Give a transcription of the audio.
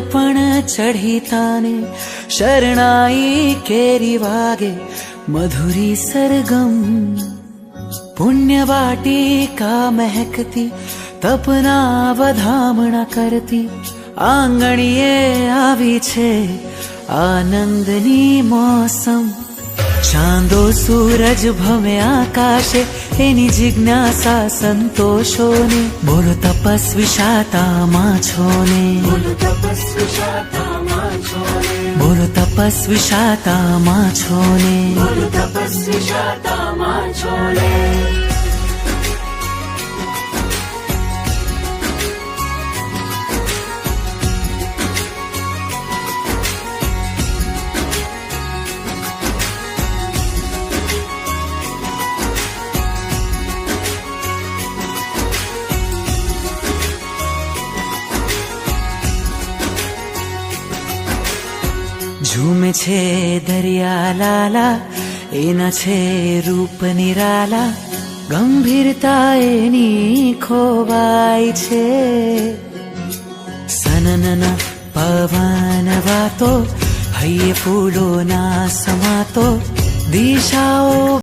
પણ ચઢી તાને શરણાઈ કેરી વાગે મધુરી સરગમ પુણ્ય વાટિકા મહેકતી તપના વધામણા કરતી આંગણીએ આવી છે આનંદની મોસમ ચાંદો સૂરજ ભમે આકાશે એની જિજ્ઞાસા સંતોષોને બોલો તપસ્વી શાતામાં છોને બોલો તપસ્વી શાતામાં છોને બોલો તપસ્વી શાતામાં છોને બોલો તપસ્વી શાતામાં છોને ઝૂમે છે દરિયા લાલા એના છે રૂપ નિરાલા ગંભીરતા એની ખોવાય છે સનનના પવન વાતો હૈયે ફૂલોના સમાતો દિશાઓ